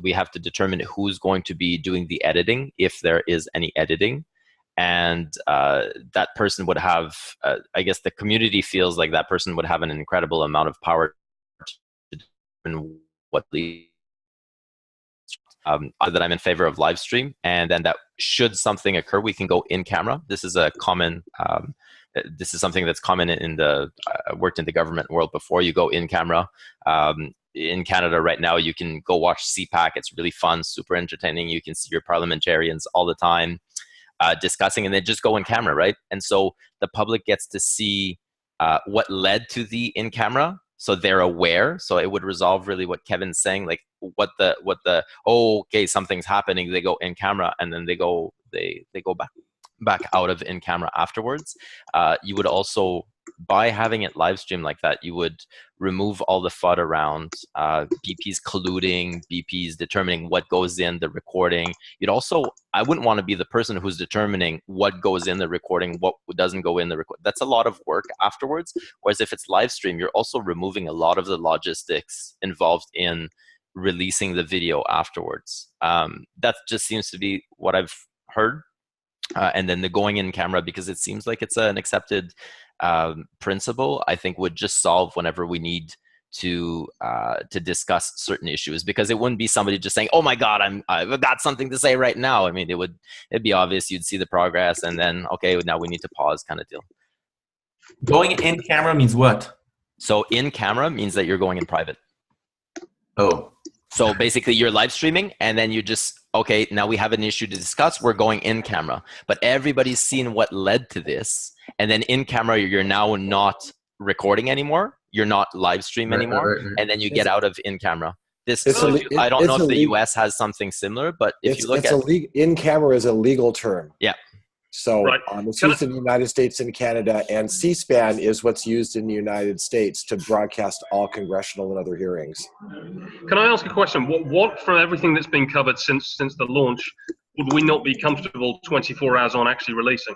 we have to determine who's going to be doing the editing, if there is any editing. And that person would have, I guess the community feels like that person would have an incredible amount of power to determine what the that I'm in favor of live stream, and then that should something occur, we can go in camera. This is a common, this is something that's common in the, worked in the government world before. You go in camera. In Canada right now, you can go watch CPAC. It's really fun, super entertaining. You can see your parliamentarians all the time discussing, and then just go in camera, right? And so the public gets to see what led to the in camera. So they're aware. So it would resolve really what Kevin's saying, like what the oh, okay, something's happening. They go in camera and then they go back out of in camera afterwards. You would also, by having it live stream like that, you would remove all the FUD around BPs colluding, BPs determining what goes in the recording. You'd also, I wouldn't want to be the person who's determining what goes in the recording, what doesn't go in the recording. That's a lot of work afterwards. Whereas if it's live stream, you're also removing a lot of the logistics involved in releasing the video afterwards. That just seems to be what I've heard. And then the going in camera, because it seems like it's an accepted principle, I think would just solve whenever we need to discuss certain issues, because it wouldn't be somebody just saying, oh my God, I've got something to say right now. I mean, it'd be obvious. You'd see the progress and then, okay, now we need to pause kind of deal. Going in camera means what? So in camera means that you're going in private. Oh. So basically you're live streaming and then you just, okay, now we have an issue to discuss. We're going in camera, but everybody's seen what led to this. And then in camera, you're now not recording anymore. You're not live stream anymore. Right. And then you get out of in camera. I don't know if the US has something similar, but if you look at in camera is a legal term. Yeah. So it's used in the United States and Canada, and C-SPAN is what's used in the United States to broadcast all congressional and other hearings. Can I ask a question? What from everything that's been covered since the launch, would we not be comfortable 24 hours on actually releasing?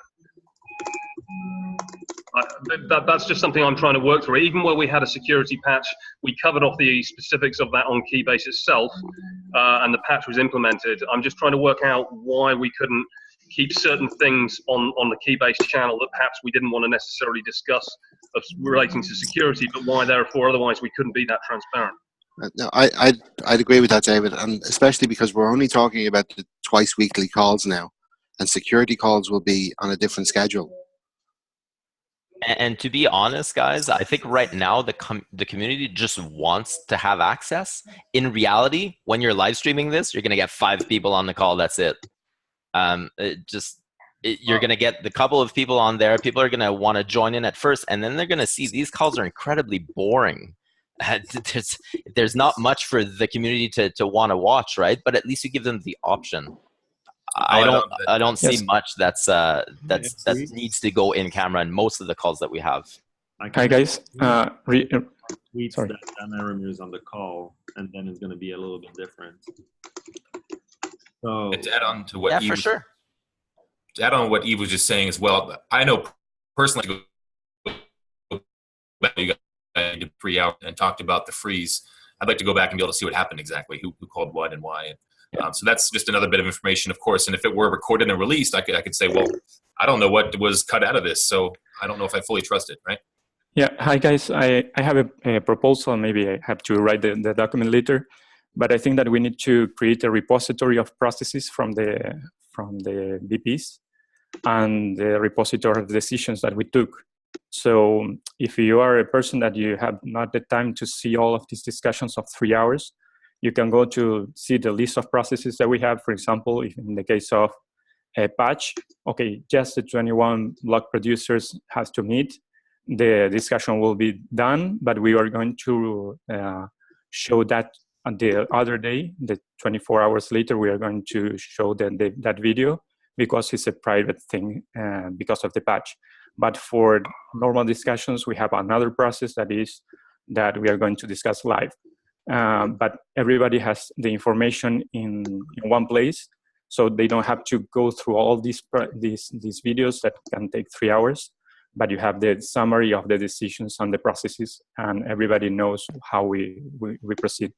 That's just something I'm trying to work through. Even where we had a security patch, we covered off the specifics of that on Keybase itself, and the patch was implemented. I'm just trying to work out why we couldn't keep certain things on the Keybase channel that perhaps we didn't want to necessarily discuss of relating to security, but why therefore otherwise we couldn't be that transparent. No, I'd agree with that, David, and especially because we're only talking about the twice weekly calls now, and security calls will be on a different schedule. And to be honest, guys, I think right now the community just wants to have access. In reality, when you're live streaming this, you're going to get 5 people on the call. That's it. You're going to get the couple of people on there. People are going to want to join in at first, and then they're going to see these calls are incredibly boring. There's not much for the community to want to watch, right? But at least you give them the option. I don't see much that needs to go in camera in most of the calls that we have. Hi guys. Tweets that Dan Aramu is on the call, and then it's going to be a little bit different. So to add on to what Eve, to add on what Eve was just saying as well, I know personally you guys did 3 hours and talked about the freeze. I'd like to go back and be able to see what happened exactly, who called what and why. So that's just another bit of information, of course. And if it were recorded and released, I could say, well, I don't know what was cut out of this, so I don't know if I fully trust it, right? Yeah. Hi guys. I have a proposal. Maybe I have to write the document later, but I think that we need to create a repository of processes from the VPs and the repository of decisions that we took. So if you are a person that you have not the time to see all of these discussions of 3 hours, you can go to see the list of processes that we have. For example, if in the case of a patch, okay, just the 21 block producers has to meet. The discussion will be done, but we are going to show that on the other day, the 24 hours later, we are going to show that video because it's a private thing because of the patch. But for normal discussions, we have another process that is that we are going to discuss live. But everybody has the information in one place, so they don't have to go through all these videos that can take 3 hours. But you have the summary of the decisions and the processes, and everybody knows how we proceed.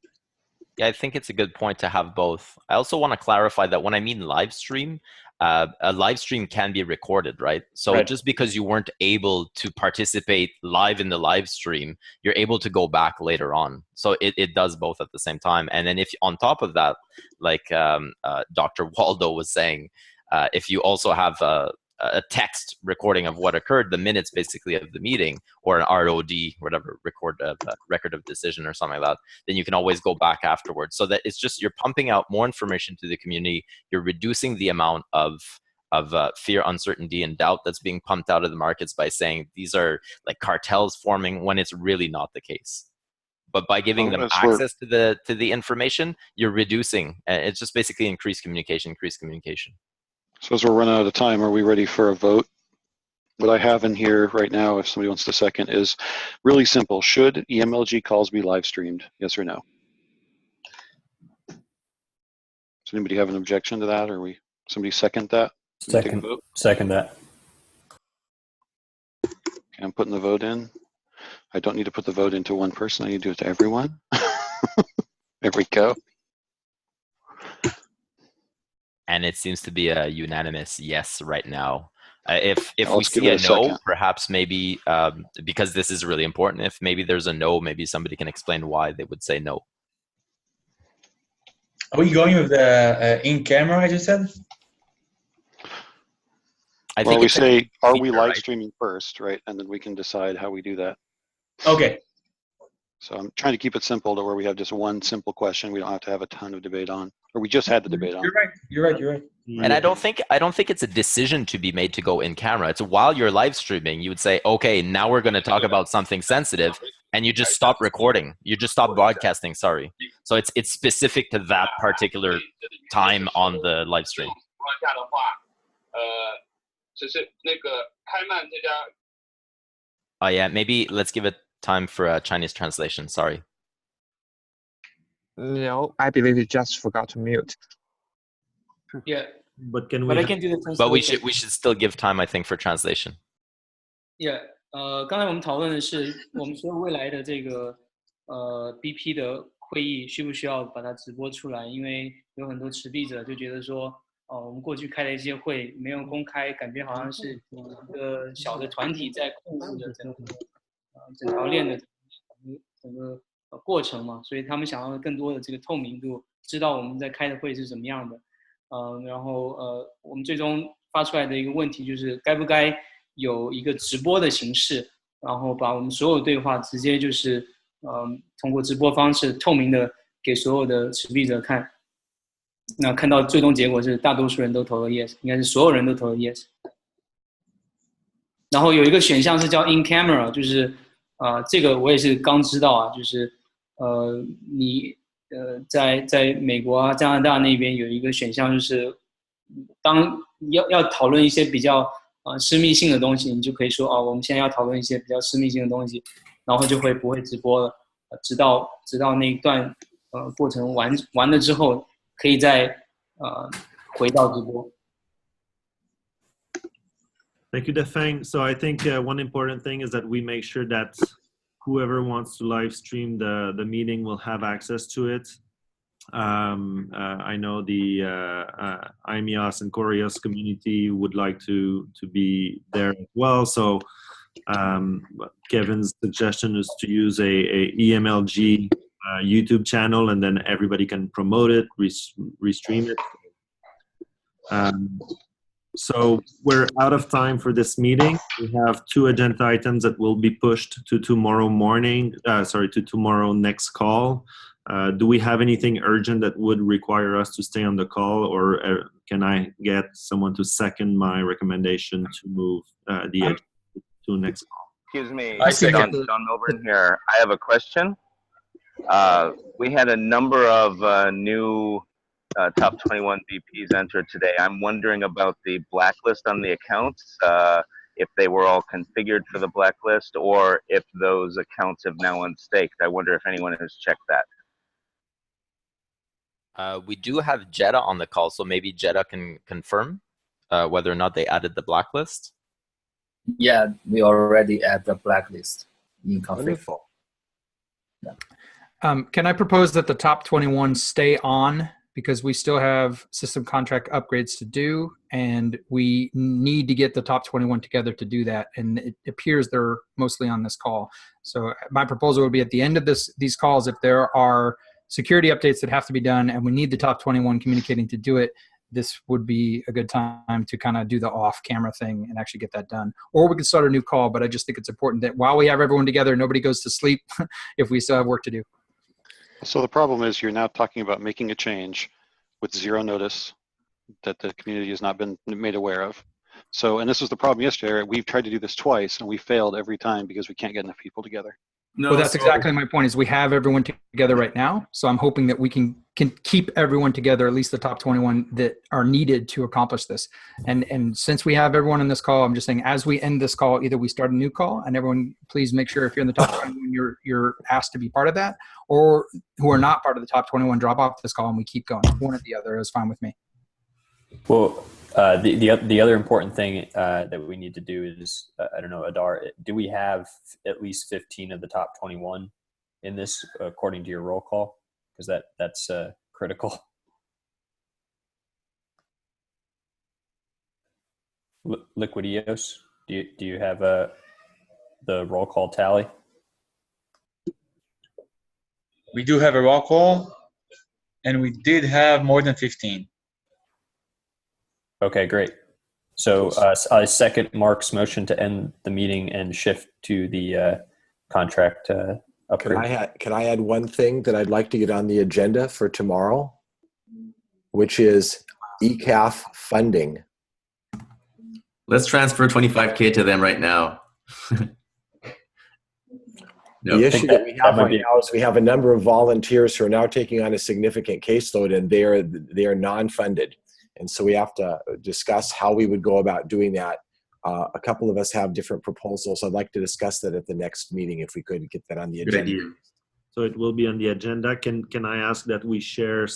Yeah, I think it's a good point to have both. I also want to clarify that when I mean live stream, a live stream can be recorded, right? So just because you weren't able to participate live in the live stream, you're able to go back later on. So it does both at the same time. And then if on top of that, like Dr. Waldo was saying, if you also have a text recording of what occurred, the minutes basically of the meeting, or an ROD, whatever, record of decision or something like that, then you can always go back afterwards. So that it's just, you're pumping out more information to the community. You're reducing the amount of fear, uncertainty, and doubt that's being pumped out of the markets by saying these are like cartels forming, when it's really not the case. But by giving them access to the information, you're reducing. It's just basically increased communication. So as we're running out of time, are we ready for a vote? What I have in here right now, if somebody wants to second, is really simple. Should EMLG calls be live streamed? Yes or no? Does anybody have an objection to that, or somebody second that? Second that. Okay, I'm putting the vote in. I don't need to put the vote into one person. I need to do it to everyone. There we go. And it seems to be a unanimous yes right now. If we see a no, perhaps maybe because this is really important, if maybe there's a no, maybe somebody can explain why they would say no. Are we going with the in-camera, as you said? Well, we say, are we live streaming first, right? And then we can decide how we do that. Okay. So I'm trying to keep it simple to where we have just one simple question we don't have to have a ton of debate on, or we just had the debate on. You're right. And I don't think it's a decision to be made to go in camera. It's while you're live streaming, you would say, okay, now we're going to talk about something sensitive, and you just stop recording. You just stop broadcasting, sorry. So it's specific to that particular time on the live stream. Oh yeah, maybe let's give it time for a Chinese translation, sorry. No, I believe you just forgot to mute. Yeah. But I can do the translation. But we should still give time, I think, for translation. Yeah. 刚才我们讨论的是我们说未来的这个BP 的会议需不需要把它直播出来？因为有很多持币者就觉得说，我们过去开的一些会没有公开，感觉好像是一个小的团体在控制着整条链的整个过程嘛，所以他们想要更多的这个透明度，知道我们在开的会是怎么样的。然后我们最终发出来的一个问题就是该不该有一个直播的形式，然后把我们所有对话直接就是通过直播方式透明的给所有的持币者看。那看到最终结果是大多数人都投了 yes， 应该是所有人都投了 yes。然后有一个选项是叫 in camera， 就是这个我也是刚知道啊，就是你在美国啊加拿大那边有一个选项，就是当要讨论一些比较私密性的东西，你就可以说我们现在要讨论一些比较私密性的东西，然后就不会直播了，直到那一段过程完了之后，可以再回到直播。Thank you, Defeng. So I think one important thing is that we make sure that whoever wants to live stream the meeting will have access to it. I know the IMEOS and Koreos community would like to be there as well. So Kevin's suggestion is to use a EMLG YouTube channel, and then everybody can promote it, restream it. So we're out of time for this meeting. We have 2 agenda items that will be pushed to tomorrow morning, to tomorrow next call. Do we have anything urgent that would require us to stay on the call, or can I get someone to second my recommendation to move the agenda to next call? Excuse me, John Milburn here. I have a question. We had a number of new top 21 VPs entered today. I'm wondering about the blacklist on the accounts, if they were all configured for the blacklist, or if those accounts have now unstaked. I wonder if anyone has checked that. We do have Jetta on the call, so maybe Jetta can confirm whether or not they added the blacklist. Yeah, we already add the blacklist in config. Wonderful. Yeah. Can I propose that the top 21 stay on, because we still have system contract upgrades to do, and we need to get the top 21 together to do that, and it appears they're mostly on this call. So my proposal would be at the end of these calls, if there are security updates that have to be done and we need the top 21 communicating to do it, this would be a good time to kind of do the off-camera thing and actually get that done. Or we could start a new call, but I just think it's important that while we have everyone together, nobody goes to sleep if we still have work to do. So the problem is you're now talking about making a change with 0 notice that the community has not been made aware of. So, and this was the problem yesterday. We've tried to do this twice and we failed every time because we can't get enough people together. No, well, that's exactly my point, is we have everyone together right now. So I'm hoping that we can keep everyone together, at least the top 21 that are needed to accomplish this. And since we have everyone in this call, I'm just saying, as we end this call, either we start a new call, and everyone, please make sure if you're in the top 21, you're asked to be part of that, or who are not part of the top 21, drop off this call and we keep going. One or the other is fine with me. Well, the other important thing that we need to do is, I don't know, Adar, do we have at least 15 of the top 21 in this according to your roll call? Because that's critical. Liquidios, do you have the roll call tally? We do have a roll call, and we did have more than 15. Okay, great. So I second Mark's motion to end the meeting and shift to the contract upgrade. Can I add one thing that I'd like to get on the agenda for tomorrow, which is ECAF funding. Let's transfer 25K to them right now. The issue that we have right now is we have a number of volunteers who are now taking on a significant caseload, and they are non-funded. And so we have to discuss how we would go about doing that. A couple of us have different proposals. I'd like to discuss that at the next meeting if we could get that on the agenda. So it will be on the agenda. Can I ask that we share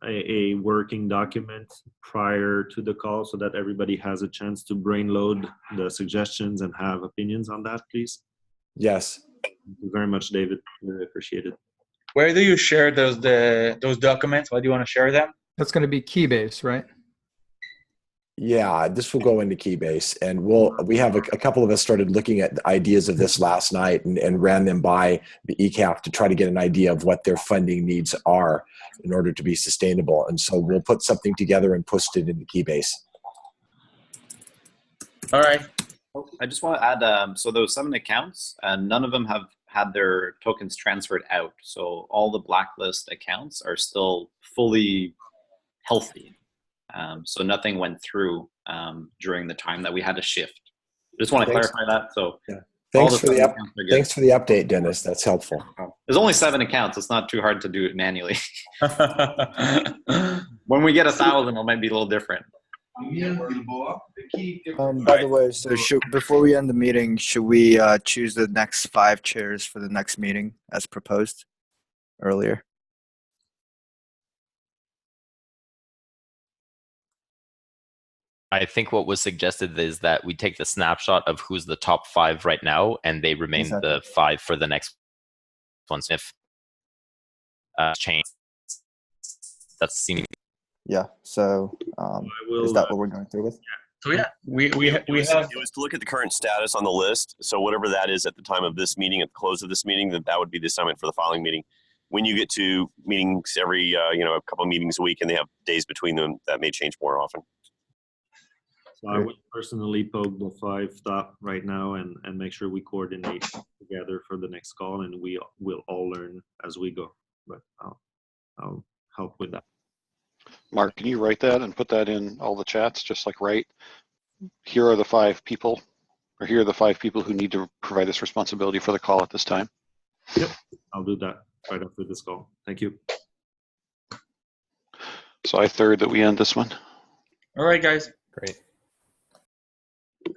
a working document prior to the call so that everybody has a chance to brain load the suggestions and have opinions on that, please? Yes. Thank you very much, David. Really appreciate it. Where do you share those documents? Why do you want to share them? That's going to be Keybase, right? Yeah, this will go into Keybase, and we have a couple of us started looking at the ideas of this last night and ran them by the ECAP to try to get an idea of what their funding needs are in order to be sustainable. And so we'll put something together and post it into Keybase. All right. I just want to add, so those 7 accounts, none of them have had their tokens transferred out. So all the blacklist accounts are still fully healthy. So nothing went through during the time that we had to shift. Just want to clarify that. So yeah. Thanks for the update, Dennis. That's helpful. There's only 7 accounts. It's not too hard to do it manually. When we get 1,000, it might be a little different. By the way, so before we end the meeting, should we choose the next 5 chairs for the next meeting as proposed earlier? I think what was suggested is that we take the snapshot of who's the top 5 right now, and they remain the 5 for the next ones. If change, that's seeming. Yeah. So is that what we're going through with? So yeah, we have. It was to look at the current status on the list. So whatever that is at the time of this meeting, at the close of this meeting, that would be the assignment for the following meeting. When you get to meetings every a couple of meetings a week, and they have days between them, that may change more often. So I would personally poke the 5 top right now and make sure we coordinate together for the next call, and we will all learn as we go. But I'll help with that. Mark, can you write that and put that in all the chats? Just like write, here are the 5 people, or here are the 5 people who need to provide this responsibility for the call at this time. Yep, I'll do that right after this call. Thank you. So I third that we end this one. All right, guys. Great.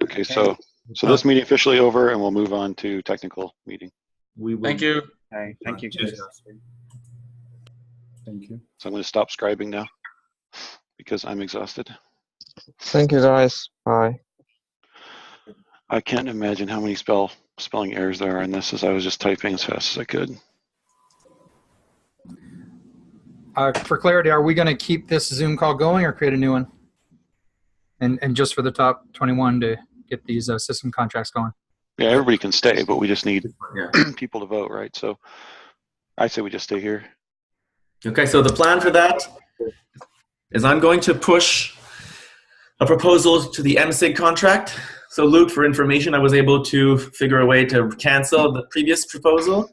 Okay, so this meeting officially over, and we'll move on to technical meeting. Thank you. Hey, thank you. Thank you. So I'm going to stop scribing now because I'm exhausted. Thank you, guys. Bye. I can't imagine how many spelling errors there are in this, as I was just typing as fast as I could. For clarity, are we going to keep this Zoom call going or create a new one? And just for the top 21 to get these system contracts going. Yeah, everybody can stay, but we just need people to vote, right? So I say we just stay here. Okay, so the plan for that is I'm going to push a proposal to the MSIG contract. So Luke, for information, I was able to figure a way to cancel the previous proposal